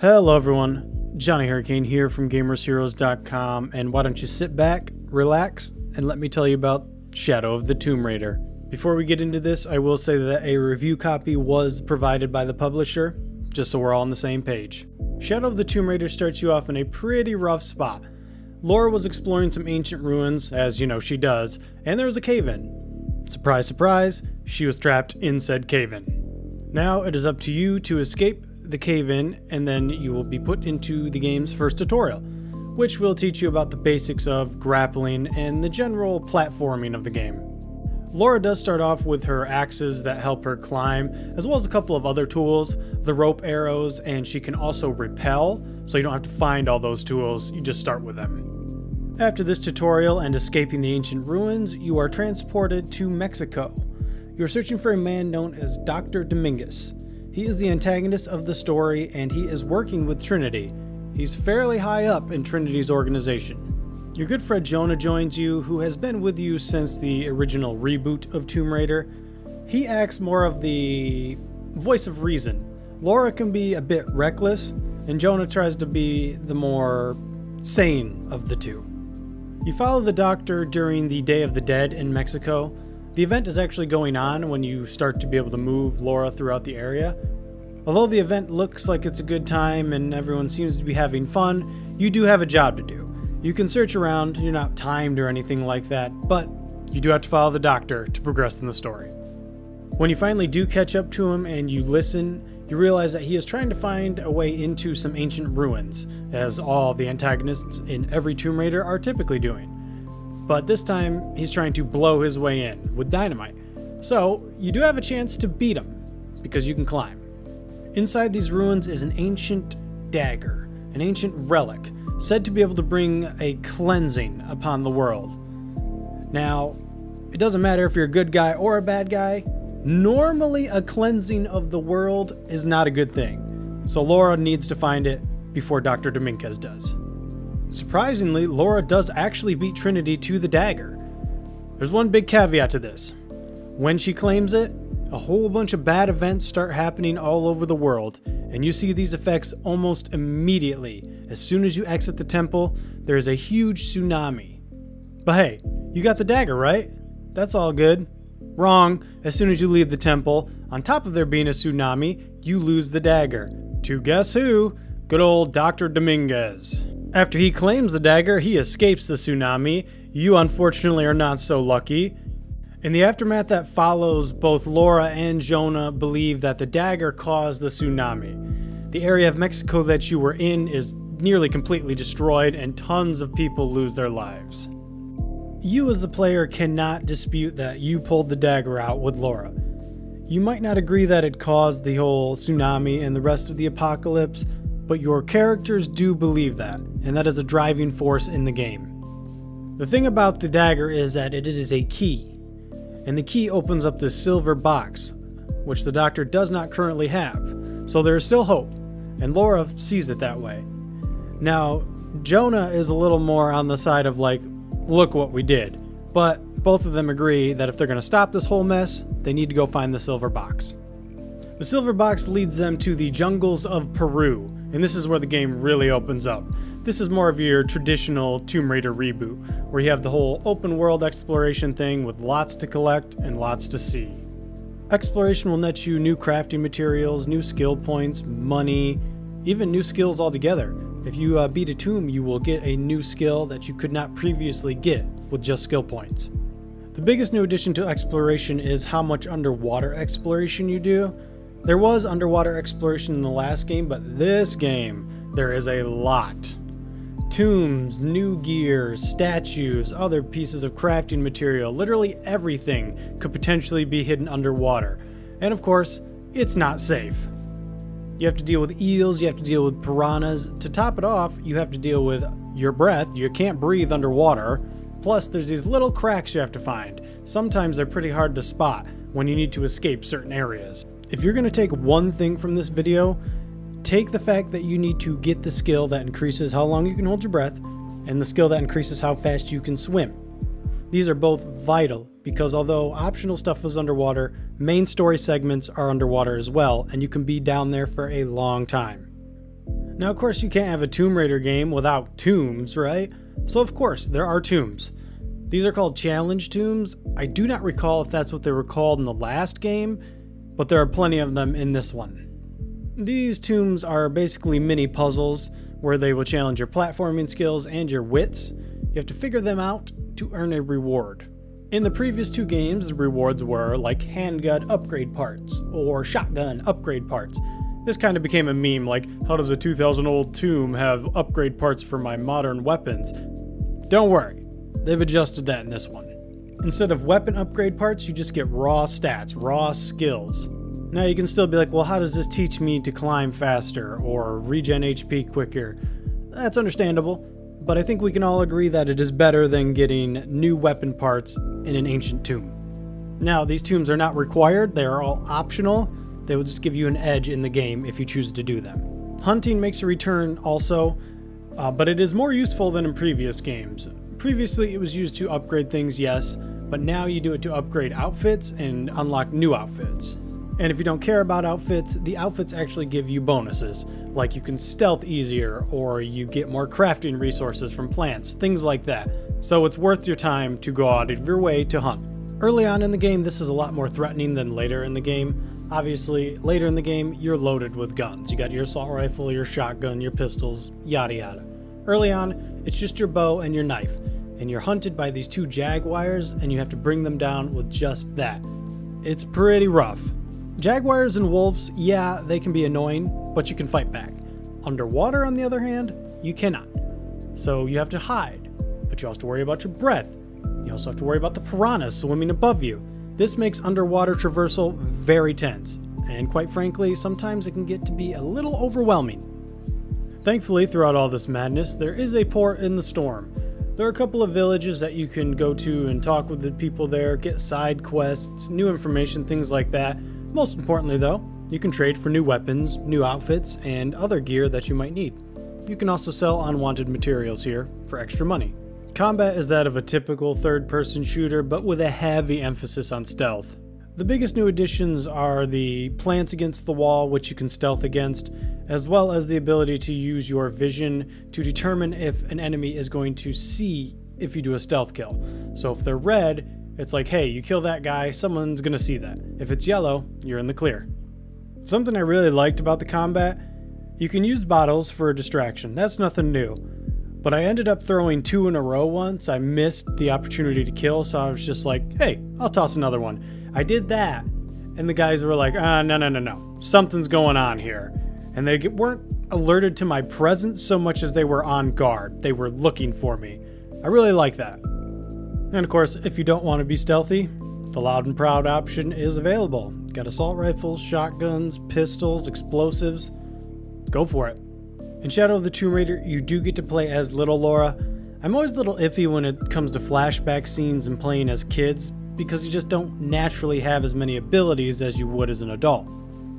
Hello everyone, Johnny Hurricane here from GamersHeroes.com, and why don't you sit back, relax, and let me tell you about Shadow of the Tomb Raider. Before we get into this, I will say that a review copy was provided by the publisher, just so we're all on the same page. Shadow of the Tomb Raider starts you off in a pretty rough spot. Lara was exploring some ancient ruins, as you know she does, and there was a cave-in. Surprise, surprise, she was trapped in said cave-in. Now it is up to you to escape the cave-in, and then you will be put into the game's first tutorial, which will teach you about the basics of grappling and the general platforming of the game. Lara does start off with her axes that help her climb, as well as a couple of other tools, the rope arrows, and she can also repel, so you don't have to find all those tools, you just start with them. After this tutorial and escaping the ancient ruins, you are transported to Mexico. You are searching for a man known as Dr. Dominguez. He is the antagonist of the story, and he is working with Trinity. He's fairly high up in Trinity's organization. Your good friend Jonah joins you, who has been with you since the original reboot of Tomb Raider. He acts more of the voice of reason. Lara can be a bit reckless, and Jonah tries to be the more sane of the two. You follow the Doctor during the Day of the Dead in Mexico. The event is actually going on when you start to be able to move Lara throughout the area. Although the event looks like it's a good time and everyone seems to be having fun, you do have a job to do. You can search around, you're not timed or anything like that, but you do have to follow the Doctor to progress in the story. When you finally do catch up to him and you listen, you realize that he is trying to find a way into some ancient ruins, as all the antagonists in every Tomb Raider are typically doing. But this time, he's trying to blow his way in with dynamite. So, you do have a chance to beat him, because you can climb. Inside these ruins is an ancient dagger, an ancient relic, said to be able to bring a cleansing upon the world. Now, it doesn't matter if you're a good guy or a bad guy, normally a cleansing of the world is not a good thing. So Lara needs to find it before Dr. Dominguez does. Surprisingly, Lara does actually beat Trinity to the dagger. There's one big caveat to this. When she claims it, a whole bunch of bad events start happening all over the world, and you see these effects almost immediately. As soon as you exit the temple, there is a huge tsunami. But hey, you got the dagger, right? That's all good. Wrong. As soon as you leave the temple, on top of there being a tsunami, you lose the dagger. To guess who? Good old Dr. Dominguez. After he claims the dagger, he escapes the tsunami. You unfortunately are not so lucky. In the aftermath that follows, both Lara and Jonah believe that the dagger caused the tsunami. The area of Mexico that you were in is nearly completely destroyed, and tons of people lose their lives. You as the player cannot dispute that you pulled the dagger out with Lara. You might not agree that it caused the whole tsunami and the rest of the apocalypse, but your characters do believe that, and that is a driving force in the game. The thing about the dagger is that it is a key, and the key opens up this silver box, which the Doctor does not currently have, so there is still hope, and Lara sees it that way. Now, Jonah is a little more on the side of like, look what we did, but both of them agree that if they're going to stop this whole mess, they need to go find the silver box. The silver box leads them to the jungles of Peru, and this is where the game really opens up. This is more of your traditional Tomb Raider reboot, where you have the whole open world exploration thing with lots to collect and lots to see. Exploration will net you new crafting materials, new skill points, money, even new skills altogether. If you beat a tomb, you will get a new skill that you could not previously get with just skill points. The biggest new addition to exploration is how much underwater exploration you do. There was underwater exploration in the last game, but this game, there is a lot. Tombs, new gear, statues, other pieces of crafting material, literally everything could potentially be hidden underwater. And of course, it's not safe. You have to deal with eels, you have to deal with piranhas. To top it off, you have to deal with your breath. You can't breathe underwater. Plus, there's these little cracks you have to find. Sometimes they're pretty hard to spot when you need to escape certain areas. If you're going to take one thing from this video, take the fact that you need to get the skill that increases how long you can hold your breath, and the skill that increases how fast you can swim. These are both vital, because although optional stuff is underwater, main story segments are underwater as well, and you can be down there for a long time. Now, of course, you can't have a Tomb Raider game without tombs, right? So, of course, there are tombs. These are called challenge tombs. I do not recall if that's what they were called in the last game, but there are plenty of them in this one. These tombs are basically mini puzzles where they will challenge your platforming skills and your wits. You have to figure them out to earn a reward. In the previous 2 games, the rewards were like handgun upgrade parts or shotgun upgrade parts. This kind of became a meme, like, how does a 2000-old tomb have upgrade parts for my modern weapons? Don't worry, they've adjusted that in this one. Instead of weapon upgrade parts, you just get raw stats, raw skills. Now you can still be like, well, how does this teach me to climb faster or regen HP quicker? That's understandable, but I think we can all agree that it is better than getting new weapon parts in an ancient tomb. Now, these tombs are not required, they are all optional. They will just give you an edge in the game if you choose to do them. Hunting makes a return also, but it is more useful than in previous games. Previously, it was used to upgrade things, yes, but now you do it to upgrade outfits and unlock new outfits. And if you don't care about outfits, the outfits actually give you bonuses, like you can stealth easier, or you get more crafting resources from plants, things like that. So it's worth your time to go out of your way to hunt. Early on in the game, this is a lot more threatening than later in the game. Obviously, later in the game, you're loaded with guns. You got your assault rifle, your shotgun, your pistols, yada yada. Early on, it's just your bow and your knife, and you're hunted by these 2 jaguars, and you have to bring them down with just that. It's pretty rough. Jaguars and wolves, yeah, they can be annoying, but you can fight back. Underwater, on the other hand, you cannot. So you have to hide, but you also have to worry about your breath. You also have to worry about the piranhas swimming above you. This makes underwater traversal very tense, and quite frankly, sometimes it can get to be a little overwhelming. Thankfully, throughout all this madness, there is a port in the storm. There are a couple of villages that you can go to and talk with the people there, get side quests, new information, things like that. Most importantly though, you can trade for new weapons, new outfits, and other gear that you might need. You can also sell unwanted materials here for extra money. Combat is that of a typical third-person shooter, but with a heavy emphasis on stealth. The biggest new additions are the plants against the wall, which you can stealth against, as well as the ability to use your vision to determine if an enemy is going to see if you do a stealth kill. So if they're red, it's like, hey, you kill that guy, someone's gonna see that. If it's yellow, you're in the clear. Something I really liked about the combat, you can use bottles for a distraction. That's nothing new. But I ended up throwing 2 in a row once. I missed the opportunity to kill, so I was just like, hey, I'll toss another one. I did that, and the guys were like, no. Something's going on here. And they weren't alerted to my presence so much as they were on guard. They were looking for me. I really like that. And of course, if you don't want to be stealthy, the loud and proud option is available. Got assault rifles, shotguns, pistols, explosives. Go for it. In Shadow of the Tomb Raider, you do get to play as little Lara. I'm always a little iffy when it comes to flashback scenes and playing as kids, because you just don't naturally have as many abilities as you would as an adult.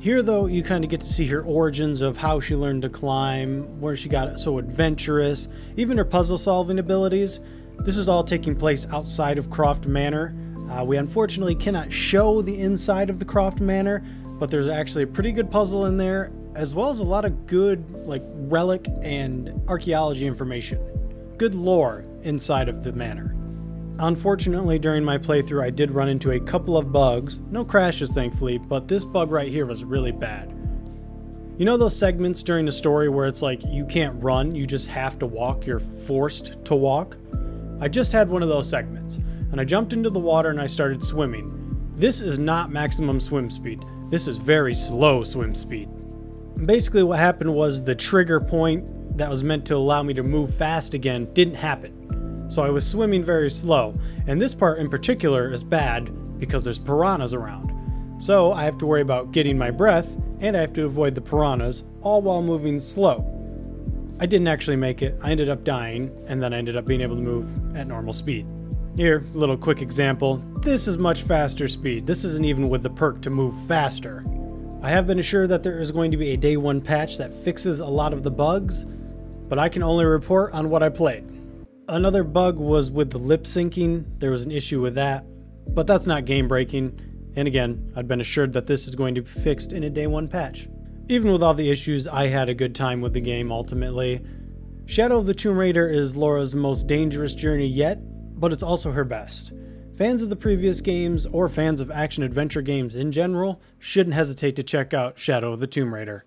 Here though, you kind of get to see her origins of how she learned to climb, where she got so adventurous, even her puzzle solving abilities. This is all taking place outside of Croft Manor. We unfortunately cannot show the inside of the Croft Manor, but there's actually a pretty good puzzle in there, as well as a lot of good relic and archaeology information. Good lore inside of the manor. Unfortunately, during my playthrough, I did run into a couple of bugs. No crashes, thankfully, but this bug right here was really bad. You know those segments during the story where it's like you can't run, you just have to walk, you're forced to walk? I just had one of those segments, and I jumped into the water and I started swimming. This is not maximum swim speed. This is very slow swim speed. Basically what happened was the trigger point that was meant to allow me to move fast again didn't happen. So I was swimming very slow, and this part in particular is bad because there's piranhas around. So I have to worry about getting my breath, and I have to avoid the piranhas, all while moving slow. I didn't actually make it, I ended up dying, and then I ended up being able to move at normal speed. Here, little quick example, this is much faster speed. This isn't even with the perk to move faster. I have been assured that there is going to be a day 1 patch that fixes a lot of the bugs, but I can only report on what I played. Another bug was with the lip syncing. There was an issue with that, but that's not game breaking. And again, I've been assured that this is going to be fixed in a day 1 patch. Even with all the issues, I had a good time with the game ultimately. Shadow of the Tomb Raider is Laura's most dangerous journey yet, but it's also her best. Fans of the previous games, or fans of action-adventure games in general, shouldn't hesitate to check out Shadow of the Tomb Raider.